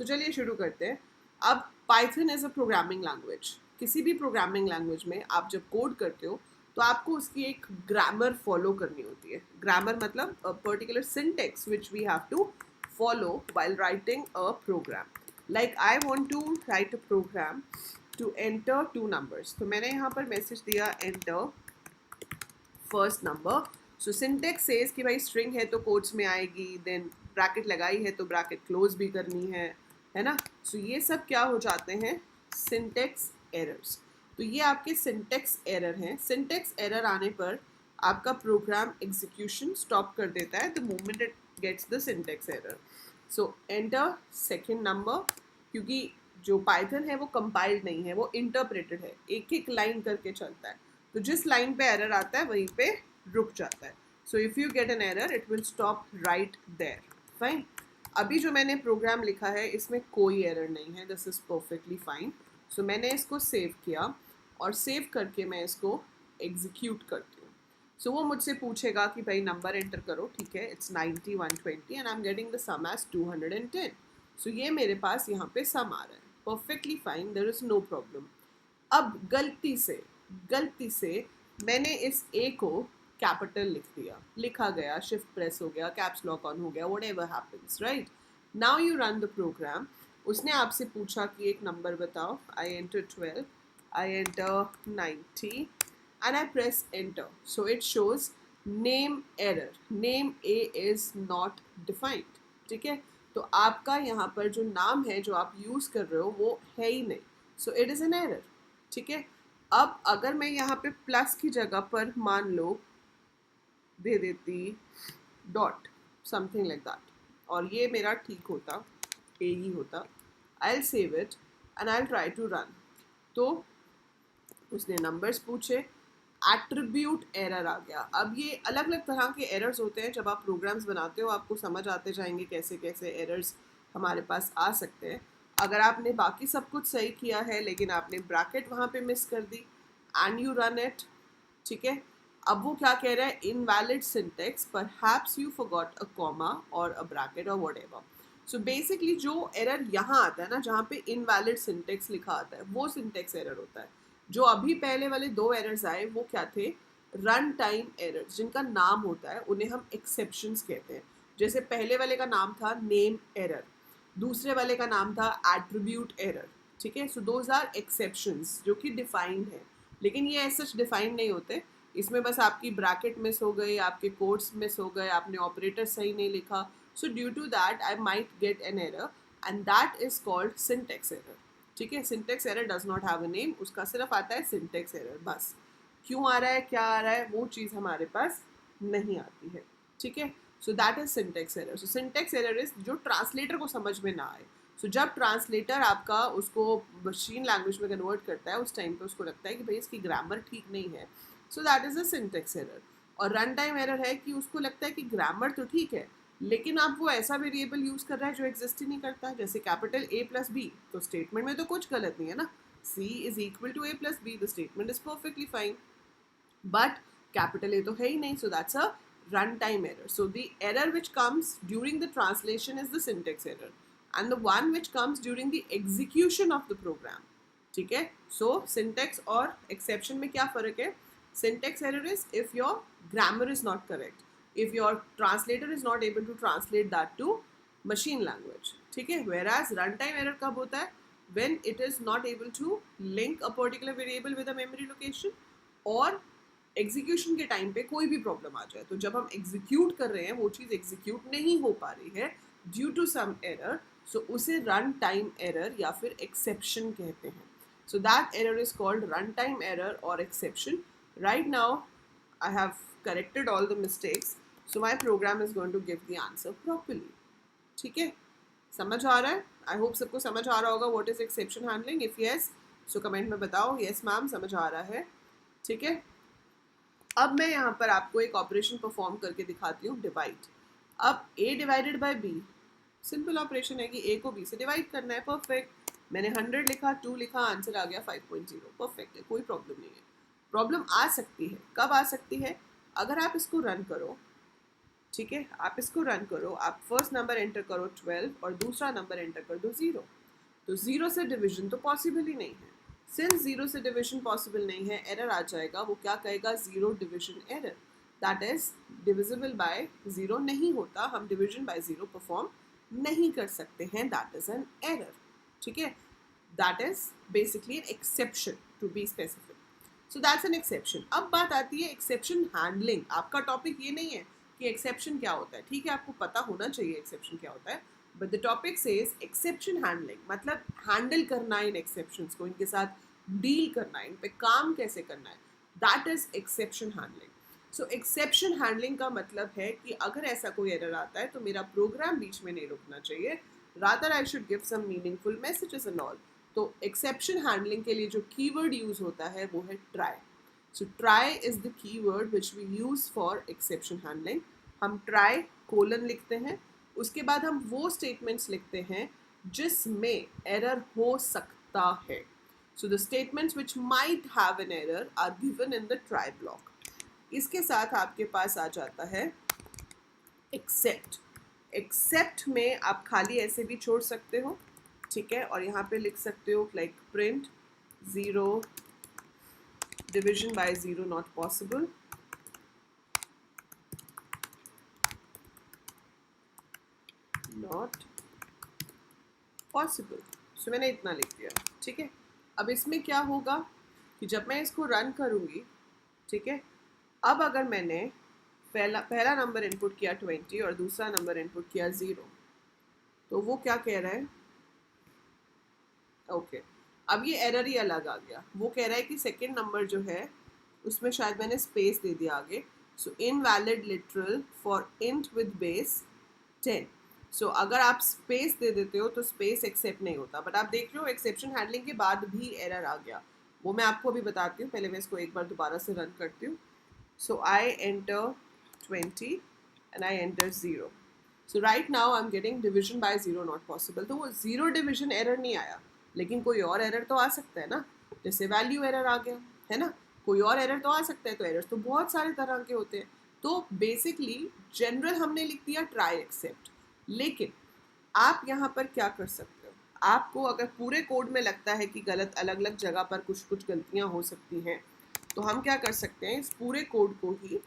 तो चलिए शुरू करते हैं। अब Python is a programming language. किसी भी प्रोग्रामिंग लैंग्वेज में आप जब कोड करते हो तो आपको उसकी एक ग्रामर फॉलो करनी होती है। ग्रामर मतलब a particular syntax which we have to follow while writing a program. Like I want to write a program to enter two numbers. तो मैंने यहाँ पर मैसेज दिया enter first number. So syntax says कि भाई string है तो quotes में आएगी, then bracket लगाई है तो bracket close भी करनी है ना? So ये सब क्या हो जाते हैं? Syntax errors. तो ये आपके syntax error हैं. Syntax error आने पर आपका program execution stop कर देता है the moment it gets the syntax error. So enter second number, क्योंकि जो Python है वो compiled नहीं है, वो interpreted है, एक एक लाइन करके चलता है. तो जिस लाइन पे एरर आता है वहीं पे रुक जाता है. So if you get an error it will stop right there. Fine. अभी जो मैंने प्रोग्राम लिखा है इसमें कोई एरर नहीं है. This is perfectly fine. So मैंने इसको सेव किया और सेव करके मैं इसको एग्जीक्यूट करती हूँ. सो वो मुझसे पूछेगा कि भाई नंबर एंटर करो. ठीक है, it's 90 120 and I am getting the sum as 210. So ये मेरे पास यहाँ पे सम आ रहा है. Perfectly fine, there is no problem. अब गलती से मैंने इस ए को कैपिटल लिख दिया. लिखा गया, शिफ्ट प्रेस हो गया, कैप्स लॉक ऑन हो गया, whatever happens, right? Now you run the program. उसने आपसे पूछा कि एक नंबर बताओ. I enter 12, I enter 90 and I press enter. So it shows name error. Name A is not defined. ठीक है, तो आपका यहाँ पर जो नाम है जो आप यूज कर रहे हो वो है ही नहीं. So it is an error. ठीक है, अब अगर मैं यहाँ पे प्लस की जगह पर मान लो दे देती डॉट समथिंग लाइक दैट और ये मेरा ठीक होता, ए ही होता. I will save it and I will try to run. तो उसने नंबर्स पूछे, एट्रीब्यूट एरर आ गया. अब ये अलग अलग तरह के एरर्स होते हैं. जब आप प्रोग्राम्स बनाते हो आपको समझ आते जाएंगे कैसे कैसे एरर्स हमारे पास आ सकते हैं. अगर आपने बाकी सब कुछ सही किया है लेकिन आपने ब्रैकेट वहाँ पे मिस कर दी एंड यू रन इट. ठीक है, अब वो क्या कह रहा है? Invalid syntax, perhaps you forgot a comma or a bracket or whatever. So basically जो एरर यहाँ आता है ना, जहाँ पे इनवैलिड सिंटेक्स लिखा आता है, वो सिंटेक्स एरर होता है. जो अभी पहले वाले दो एरर्स आए वो क्या थे? Run time errors. जिनका नाम होता है उन्हें हम एक्सेप्शंस कहते हैं. जैसे पहले वाले का नाम था नेम एरर, दूसरे वाले का नाम था एट्रीब्यूट एरर. ठीक है, सो दोज आर एक्सेप्शंस जो कि डिफाइंड है. लेकिन ये ऐसे डिफाइंड नहीं होते. इसमें बस आपकी ब्रैकेट मिस हो गई, आपके कोड्स मिस हो गए, आपने ऑपरेटर सही नहीं लिखा. So due to that I might get an error and that is called syntax error. ठीक है, syntax error does not have a name. उसका सिर्फ आता है सिंटेक्स एरर. बस क्यों आ रहा है, क्या आ रहा है, वो चीज़ हमारे पास नहीं आती है. ठीक है, so that is syntax error. So syntax error is जो ट्रांसलेटर को समझ में ना आए. सो जब ट्रांसलेटर आपका उसको मशीन लैंग्वेज में कन्वर्ट करता है उस टाइम पे उसको लगता है कि भाई इसकी ग्रामर ठीक नहीं है. So that is a syntax error. और रन टाइम एरर है कि उसको लगता है कि ग्रामर तो ठीक है लेकिन आप वो ऐसा वेरिएबल यूज कर रहा है जो एग्जिस्ट ही नहीं करता. जैसे कैपिटल ए प्लस बी, तो स्टेटमेंट में तो कुछ गलत नहीं है ना. C is equal to A plus B, the statement is perfectly fine. But capital A तो है ही नहीं. So that's a runtime error. So the error which comes during the translation is the syntax error and the one which comes during the execution of the program. ठीक है, so syntax और exception में क्या फ़र्क है? Syntax error is if your grammar is not correct, if your translator is not able to translate that to machine language. ठीक है, whereas runtime error कब होता है? When it is not able to link a particular variable with a memory location और execution के time पे कोई भी प्रॉब्लम आ जाए. तो जब हम एग्जीक्यूट कर रहे हैं वो चीज़ एग्जीक्यूट नहीं हो पा रही है due to some error, so उसे रन टाइम एरर या फिर एक्सेप्शन कहते हैं. So that error is called run time error और exception. Right now I have corrected all the mistakes, so my program is going to give the answer properly. ठीक है, समझ आ रहा है? आई होप सबको समझ आ रहा होगा what is exception handling. If yes so comment में बताओ यस मैम समझ आ रहा है. ठीक है, अब मैं यहाँ पर आपको एक ऑपरेशन परफॉर्म करके दिखाती हूँ, डिवाइड. अब a divided by b simple operation है कि a को b से डिवाइड करना है. परफेक्ट. मैंने 100 लिखा, 2 लिखा, आंसर आ गया 5.0. परफेक्ट है, कोई प्रॉब्लम नहीं है. प्रॉब्लम आ सकती है, कब आ सकती है? अगर आप इसको रन करो ठीक है, आप इसको रन करो, आप फर्स्ट नंबर एंटर करो 12 और दूसरा नंबर एंटर कर दो 0। तो 0 से डिवीजन तो पॉसिबल ही नहीं है। सिंस 0 से डिवीजन पॉसिबल नहीं है, एरर आ जाएगा। वो क्या कहेगा? 0 division error, that is divisible by 0 नहीं होता, हम डिवीजन बाय 0 परफॉर्म नहीं कर सकते हैं, दैट इज एन एरर। ठीक है, that is basically an exception to be specific. So that's an exception. अब बात आती है एक्सेप्शन हैंडलिंग। आपका टॉपिक ये नहीं है कि एक्सेप्शन क्या होता है, ठीक है, आपको पता होना चाहिए एक्सेप्शन क्या होता है, but the topic says exception handling, मतलब हैंडल करना इन एक्सेप्शंस को, इनके साथ डील करना, इन पे काम कैसे करना है, that is exception handling. So exception handling का मतलब है कि अगर ऐसा कोई एरर आता है तो मेरा प्रोग्राम बीच में नहीं रुकना चाहिए, rather I should give some meaningful messages and all. तो एक्सेप्शन हैंडलिंग के लिए जो कीवर्ड यूज होता है वो है try. So try is the keyword which we use for exception handling. हम ट्राई कोलन लिखते हैं, उसके बाद हम वो स्टेटमेंट्स लिखते हैं जिसमें एरर हो सकता है। So the statements which might have an error are given in the try block. इसके साथ आपके पास आ जाता है एक्सेप्ट। एक्सेप्ट में आप खाली ऐसे भी छोड़ सकते हो, ठीक है, और यहाँ पे लिख सकते हो like print 0 division by 0 not possible, not possible. So मैंने इतना लिख दिया, ठीक है। अब इसमें क्या होगा कि जब मैं इसको रन करूँगी, ठीक है, अब अगर मैंने पहला नंबर इनपुट किया 20 और दूसरा नंबर इनपुट किया 0, तो वो क्या कह रहा है? ओके, अब ये एरर ही अलग आ गया। वो कह रहा है कि सेकंड नंबर जो है उसमें शायद मैंने स्पेस दे दिया आगे। So invalid literal for int with base 10। So अगर आप स्पेस दे देते हो तो स्पेस एक्सेप्ट नहीं होता, बट आप देख रहे हो एक्सेप्शन हैंडलिंग के बाद भी एरर आ गया। वो मैं आपको अभी बताती हूँ, पहले मैं इसको एक बार दोबारा से रन करती हूँ। सो I enter 20 and I enter 0. So right now I'm getting division by 0 not possible. तो वो 0 डिविजन एरर नहीं आया, लेकिन कोई और एरर तो आ सकता है ना, जैसे वैल्यू एरर आ गया है ना, कोई और एरर तो आ सकता है। तो एरर तो बहुत सारे तरह के होते हैं। तो बेसिकली जनरल हमने लिख दिया ट्राई एक्सेप्ट, लेकिन आप यहाँ पर क्या कर सकते हो? आपको अगर पूरे कोड में लगता है कि गलत अलग अलग जगह पर कुछ कुछ गलतियाँ हो सकती हैं, तो हम क्या कर सकते हैं? इस पूरे कोड को ही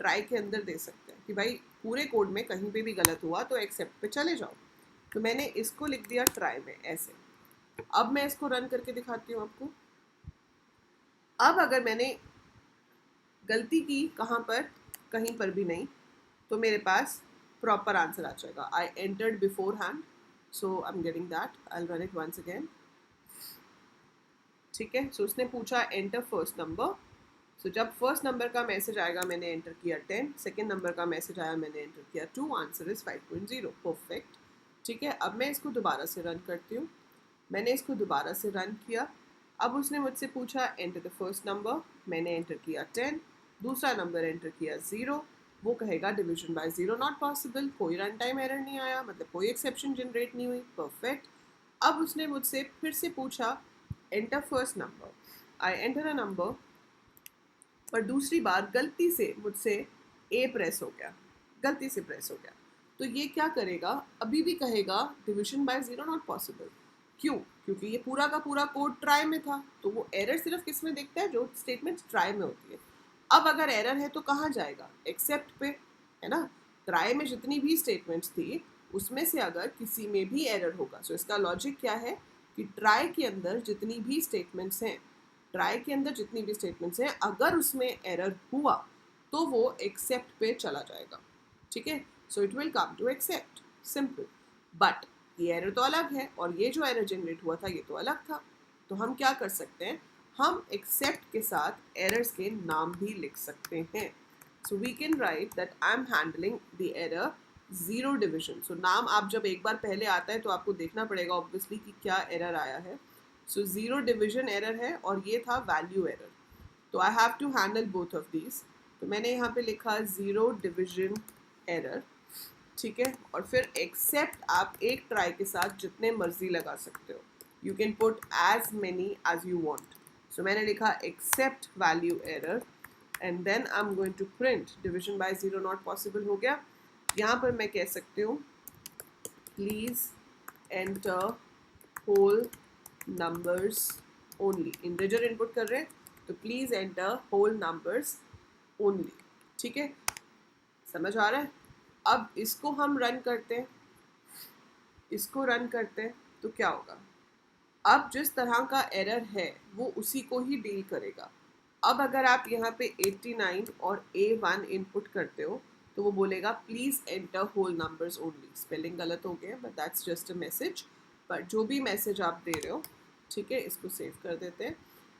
ट्राई के अंदर दे सकते हैं कि भाई पूरे कोड में कहीं पे भी गलत हुआ तो एक्सेप्ट पे चले जाओ। तो मैंने इसको लिख दिया ट्राई में ऐसे। अब मैं इसको रन करके दिखाती हूँ आपको। अब अगर मैंने गलती की कहाँ पर? कहीं पर भी नहीं, तो मेरे पास प्रॉपर आंसर आ जाएगा। I entered beforehand, so I am getting that. I run it once again, ठीक है। सो उसने पूछा एंटर फर्स्ट नंबर। सो जब फर्स्ट नंबर का मैसेज आएगा मैंने एंटर किया 10, सेकेंड नंबर का मैसेज आया मैंने एंटर किया 2, आंसर इज 5.0, परफेक्ट, ठीक है। अब मैं इसको दोबारा से रन करती हूँ। मैंने इसको दोबारा से रन किया। अब उसने मुझसे पूछा एंटर द फर्स्ट नंबर, मैंने एंटर किया 10, दूसरा नंबर एंटर किया 0। वो कहेगा डिविजन बाय 0 नॉट पॉसिबल, कोई रन टाइम एरर नहीं आया, मतलब कोई एक्सेप्शन जनरेट नहीं हुई, परफेक्ट। अब उसने मुझसे फिर से पूछा enter first number, I enter a number, पर दूसरी बार गलती से मुझसे ए प्रेस हो गया, गलती से प्रेस हो गया। तो ये क्या करेगा? अभी भी कहेगा डिविजन बाय 0 नॉट पॉसिबल। क्यों? क्योंकि ये पूरा का पूरा कोड ट्राई में था, तो वो एरर सिर्फ किस में देखता है? जो स्टेटमेंट ट्राई में होती है। अब अगर एरर है तो कहाँ जाएगा? एक्सेप्ट पे, है ना। ट्राई में जितनी भी स्टेटमेंट्स थी उसमें से अगर किसी में भी एरर होगा, सो इसका लॉजिक क्या है कि ट्राई के अंदर जितनी भी स्टेटमेंट्स हैं, ट्राई के अंदर जितनी भी स्टेटमेंट्स हैं, अगर उसमें एरर हुआ तो वो एक्सेप्ट पे चला जाएगा, ठीक है। So it will come to except, simple. But ये एरर तो अलग है और ये जो एरर जनरेट हुआ था ये तो अलग था। तो हम क्या कर सकते हैं? हम एक्सेप्ट के साथ एरर्स के नाम भी लिख सकते हैं। So we can write that I am handling the error 0 division. So नाम आप जब एक बार पहले आता है तो आपको देखना पड़ेगा ऑब्वियसली कि क्या एरर आया है। सो 0 डिविजन एरर है और ये था वैल्यू एरर। तो I have to handle both of these. तो मैंने यहाँ पे लिखा 0 डिविजन एरर, ठीक है। और फिर एक्सेप्ट आप एक ट्राई के साथ जितने मर्जी लगा सकते हो, you can put as many as you want. So मैंने लिखा except value error and then I am going to print division by 0 not possible, हो गया। यहाँ पर मैं कह सकती हूँ please enter whole numbers only. Integer input कर रहे हैं तो please enter whole numbers only. ठीक है, समझ आ रहा है? अब इसको हम रन करते हैं, इसको रन करते हैं तो क्या होगा? अब जिस तरह का एरर है वो उसी को ही डील करेगा। अब अगर आप यहाँ पे 89 और A1 इनपुट करते हो तो वो बोलेगा please enter whole numbers only. Spelling गलत हो गया but that's just a message. पर जो भी मैसेज आप दे रहे हो, ठीक है, इसको सेव कर देते हैं।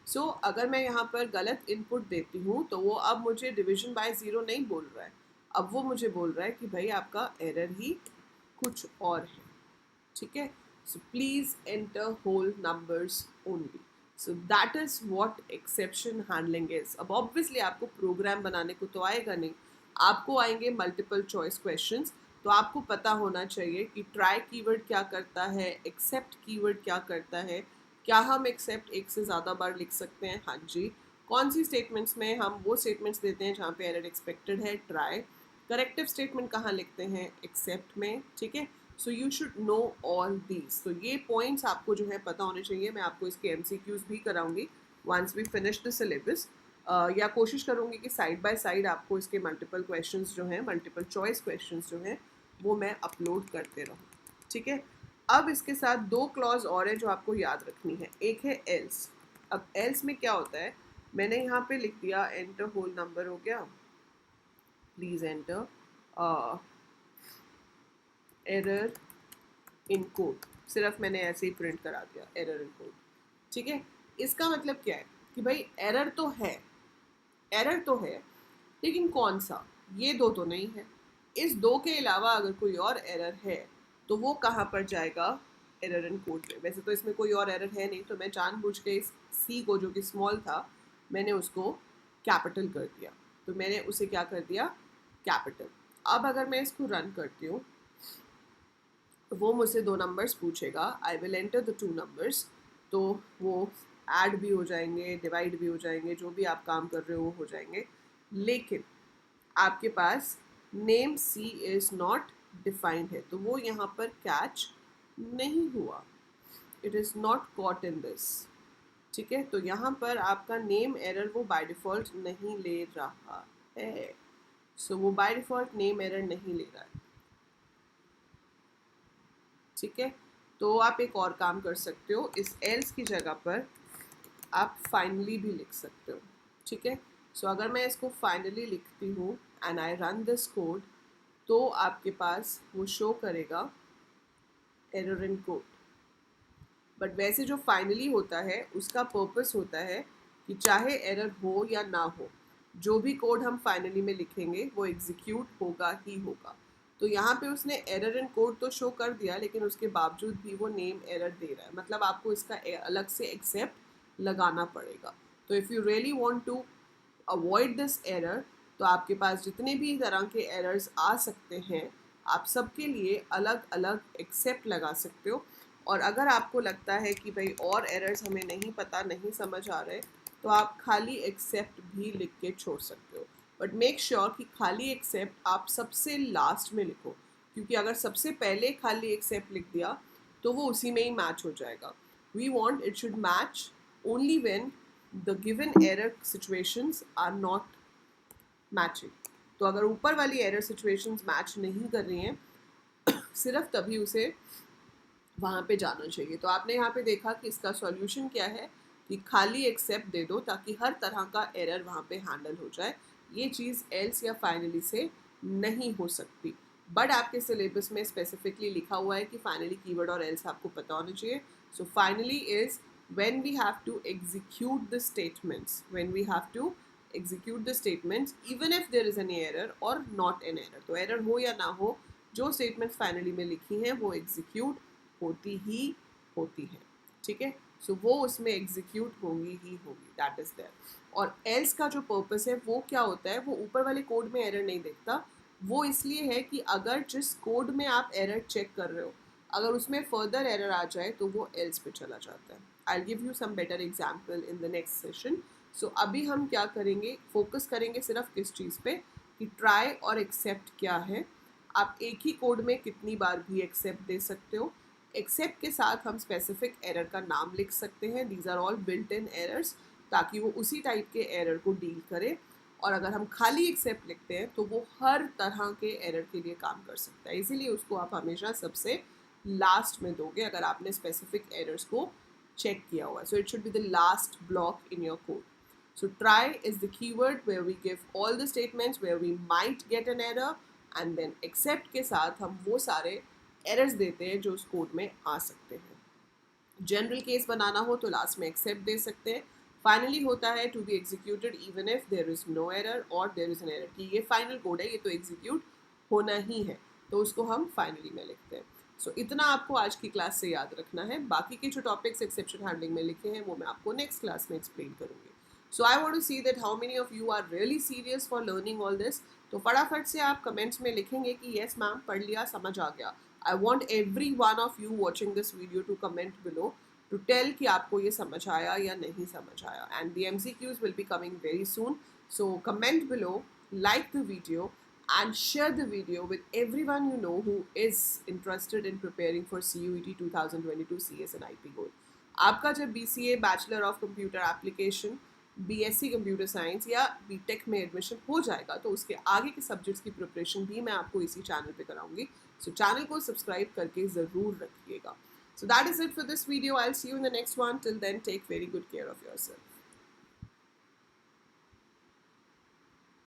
सो अगर मैं यहाँ पर गलत इनपुट देती हूँ तो वो अब मुझे डिवीजन बाय ज़ीरो नहीं बोल रहा है, अब वो मुझे बोल रहा है कि भाई आपका एरर ही कुछ और है। ठीक है, so please enter whole numbers only. So that is what exception handling is. अब obviously आपको प्रोग्राम बनाने को तो आएगा नहीं, आपको आएंगे मल्टीपल चॉइस क्वेश्चंस। तो आपको पता होना चाहिए कि ट्राई कीवर्ड क्या करता है, एक्सेप्ट कीवर्ड क्या करता है, क्या हम एक्सेप्ट एक से ज़्यादा बार लिख सकते हैं, हाँ जी, कौन सी स्टेटमेंट्स में हम वो स्टेटमेंट्स देते हैं जहाँ पे एरर एक्सपेक्टेड है, ट्राई, करेक्टिव स्टेटमेंट कहाँ लिखते हैं, एक्सेप्ट में। ठीक है, so you should know all these. तो ये पॉइंट्स आपको जो है पता होने चाहिए। मैं आपको इसके MCQs भी कराऊंगी once we finish the syllabus, या कोशिश करूंगी कि साइड बाय साइड आपको इसके मल्टीपल क्वेश्चंस जो हैं, मल्टीपल चॉइस क्वेश्चंस जो हैं वो मैं अपलोड करते रहूँ। ठीक है, अब इसके साथ दो क्लॉज और है जो आपको याद रखनी है। एक है एल्स। अब एल्स में क्या होता है, मैंने यहाँ पे लिख दिया एंटर होल नंबर हो गया, please enter error in code, सिर्फ मैंने ऐसे ही प्रिंट करा दिया एरर इन कोड। ठीक है, इसका मतलब क्या है कि भाई एरर तो है, एरर तो है, लेकिन कौन सा, ये दो तो नहीं है। इस दो के अलावा अगर कोई और एरर है तो वो कहाँ पर जाएगा, एरर इन कोड में। वैसे तो इसमें कोई और एरर है नहीं, तो मैं जानबूझ के इस सी को जो कि स्मॉल था मैंने उसको कैपिटल कर दिया, तो मैंने उसे क्या कर दिया, कैपिटल। अब अगर मैं इसको रन करती हूँ तो वो मुझसे दो नंबर्स पूछेगा, I will enter the two numbers. तो वो ऐड भी हो जाएंगे, डिवाइड भी हो जाएंगे, जो भी आप काम कर रहे हो वो हो जाएंगे, लेकिन आपके पास name C is not defined है, तो वो यहाँ पर कैच नहीं हुआ, it is not caught in this. ठीक है, तो यहाँ पर आपका नेम एरर वो बाय डिफ़ॉल्ट नहीं ले रहा है। सो वो बाय डिफ़ॉल्ट नेम एरर नहीं ले रहा है। ठीक है, तो आप एक और काम कर सकते हो, इस एल्स की जगह पर आप फाइनली भी लिख सकते हो। ठीक है, सो अगर मैं इसको फाइनली लिखती हूँ and I run this code, तो आपके पास वो शो करेगा एरर इन कोड। बट वैसे जो फाइनली होता है उसका पर्पस होता है कि चाहे एरर हो या ना हो, जो भी कोड हम फाइनली में लिखेंगे वो एग्जीक्यूट होगा ही होगा। तो यहाँ पे उसने एरर इन कोड तो शो कर दिया, लेकिन उसके बावजूद भी वो नेम एरर दे रहा है, मतलब आपको इसका अलग से एक्सेप्ट लगाना पड़ेगा। तो if you really want to avoid this error, तो आपके पास जितने भी तरह के एरर्स आ सकते हैं आप सबके लिए अलग अलग एक्सेप्ट लगा सकते हो। और अगर आपको लगता है कि भाई और एरर्स हमें नहीं पता, नहीं समझ आ रहे, तो आप खाली एक्सेप्ट भी लिख के छोड़ सकते हो। बट मेक श्योर कि खाली एक्सेप्ट आप सबसे लास्ट में लिखो, क्योंकि अगर सबसे पहले खाली एक्सेप्ट लिख दिया तो वो उसी में ही मैच हो जाएगा। We want it should match only when the given error situations are not matching. तो अगर ऊपर वाली एरर सिचुएशंस मैच नहीं कर रही हैं सिर्फ तभी उसे वहाँ पे जाना चाहिए। तो आपने यहाँ पे देखा कि इसका सॉल्यूशन क्या है कि खाली एक्सेप्ट दे दो ताकि हर तरह का एरर वहाँ पे हैंडल हो जाए। ये चीज़ एल्स या फाइनली से नहीं हो सकती, बट आपके सिलेबस में स्पेसिफिकली लिखा हुआ है कि फाइनली कीवर्ड और एल्स आपको पता होना चाहिए। So finally is when we have to execute the statements, when we have to execute the statements even if there is any error or not an error। तो error हो या ना हो, जो statements finally में लिखी हैं वो execute होती ही होती है। ठीक है, सो वो उसमें एग्जीक्यूट होंगी ही होगी, दैट इज देयर। और एल्स का जो पर्पस है वो क्या होता है, वो ऊपर वाले कोड में एरर नहीं देखता, वो इसलिए है कि अगर जिस कोड में आप एरर चेक कर रहे हो अगर उसमें फर्दर एरर आ जाए तो वो एल्स पे चला जाता है। I give you some better example in the next session. So अभी हम क्या करेंगे, फोकस करेंगे सिर्फ किस चीज़ पे कि ट्राई और एक्सेप्ट क्या है। आप एक ही कोड में कितनी बार भी एक्सेप्ट दे सकते हो। एक्सेप्ट के साथ हम स्पेसिफिक एरर का नाम लिख सकते हैं, these are all built in errors, ताकि वो उसी टाइप के एरर को डील करे। और अगर हम खाली एक्सेप्ट लिखते हैं तो वो हर तरह के एरर के लिए काम कर सकता है, इसीलिए उसको आप हमेशा सबसे लास्ट में दोगे अगर आपने स्पेसिफिक एरर्स को चेक किया हुआ। So it should be the last block in your code. So try is the keyword where we give all the statements where we might get an error, and then except के साथ हम वो सारे errors देते हैं जो उस code में आ सकते हैं. जनरल केस बनाना हो तो लास्ट में एक्सेप्ट दे सकते हैं. फाइनली होता है to be executed even if there is no error or there is an error, कि ये फाइनल कोड है, ये तो एग्जीक्यूट होना ही है, तो उसको हम फाइनली में लिखते हैं. सो इतना आपको आज की क्लास से याद रखना है. बाकी के जो टॉपिक्स एक्सेप्शन हैंडलिंग में लिखे हैं वो मैं आपको नेक्स्ट क्लास में एक्सप्लेन करूँगी. So I want to see that how many of you are really serious for learning all this. तो फटाफट से आप कमेंट्स में लिखेंगे कि येस मैम पढ़ लिया, समझ आ गया. I want every one of you watching this video to comment below to tell कि आपको ये समझ आया या नहीं समझ आया. And the MCQs will be coming very soon. So comment below, like the video and share the video with everyone you know who is interested in preparing for CUET 2022 CS and IP Gold. आपका जब BCA Bachelor of Computer Application, BSc Computer Science या BTech में admission हो जाएगा तो उसके आगे के सब्जेक्ट्स की प्रिपरेशन भी मैं आपको इसी चैनल पे कराऊंगी. सो चैनल को सब्सक्राइब करके ज़रूर रखिएगा. So that is it for this video. I'll see you in the next one. Till then, take very good care of yourself.